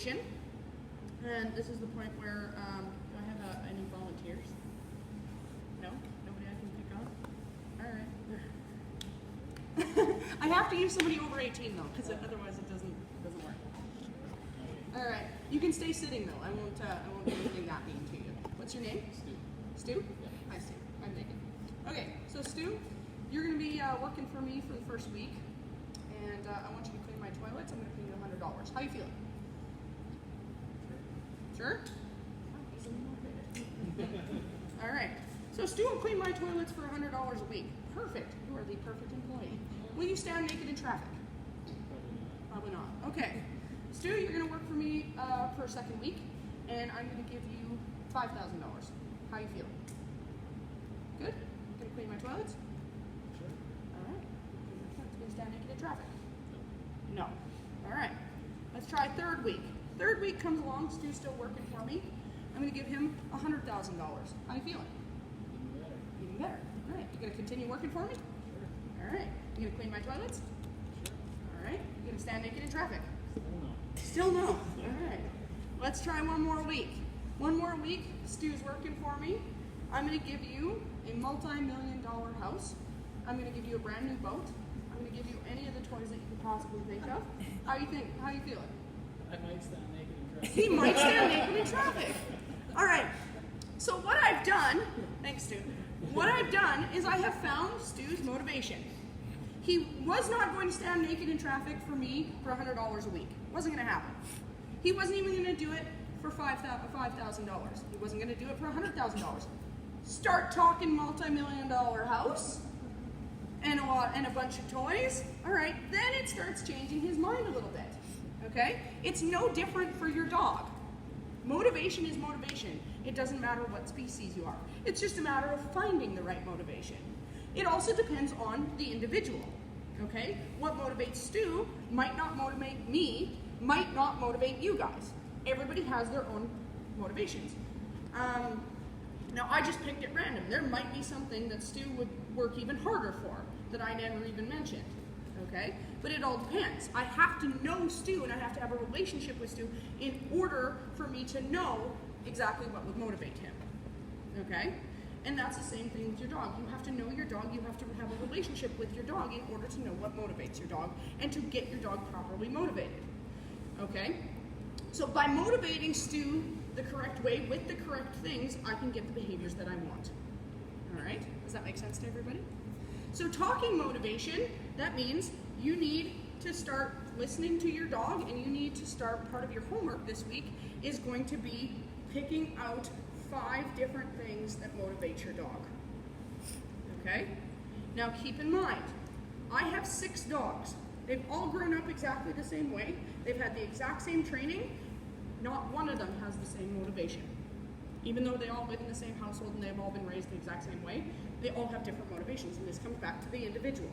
motivation. And this is the point where, do I have any volunteers? No? Nobody I can pick on? All right. I have to use somebody over 18 though, because otherwise it doesn't work. All right. You can stay sitting though. I won't do anything that mean to you. What's your name? Stu. Stu? Yeah. Hi, Stu. I'm Megan. Okay, so Stu, you're going to be working for me for the first week, and I want you to clean my toilets. I'm going to pay you $100. How you feeling? Sure? All right. So Stu will clean my toilets for $100 a week. Perfect. You are the perfect employee. Will you stand naked in traffic? Probably not. Okay. Stu, you're going to work for me for a second week, and I'm going to give you $5,000. How you feeling? Good? Going to clean my toilets? Sure. All right. Going to stand naked in traffic? No. All right. Let's try third week. Third week comes along, Stu's still working for me. I'm going to give him $100,000. How you feeling? Even better. Even better. All right. You going to continue working for me? Sure. All right. You going to clean my toilets? Sure. All right. You going to stand naked in traffic? Still no. Still no. All right. Let's try one more week. One more week, Stu's working for me. I'm going to give you a multi-million-dollar house. I'm going to give you a brand new boat. I'm going to give you any of the toys that you could possibly think of. How you think? How you feeling? I might stand naked in traffic. He might stand naked in traffic. All right. So what I've done, thanks Stu, what I've done is I have found Stu's motivation. He was not going to stand naked in traffic for me for $100 a week. Wasn't going to happen. He wasn't even going to do it for $5,000. He wasn't going to do it for $100,000. Start talking multi-million-dollar house and a bunch of toys. All right, then it starts changing his mind a little bit. Okay? It's no different for your dog. Motivation is motivation. It doesn't matter what species you are. It's just a matter of finding the right motivation. It also depends on the individual. Okay? What motivates Stu might not motivate me, might not motivate you guys. Everybody has their own motivations. Now I just picked at random. There might be something that Stu would work even harder for that I never even mentioned. Okay? But it all depends. I have to know Stu and I have to have a relationship with Stu in order for me to know exactly what would motivate him. Okay? And that's the same thing with your dog. You have to know your dog, you have to have a relationship with your dog in order to know what motivates your dog and to get your dog properly motivated. Okay? So by motivating Stu the correct way with the correct things, I can get the behaviors that I want. All right? Does that make sense to everybody? So talking motivation, that means you need to start listening to your dog, and you need to start, part of your homework this week is going to be picking out 5 different things that motivate your dog. Okay? Now keep in mind, I have 6 dogs. They've all grown up exactly the same way. They've had the exact same training. Not one of them has the same motivation. Even though they all live in the same household and they've all been raised the exact same way, they all have different motivations, and this comes back to the individual.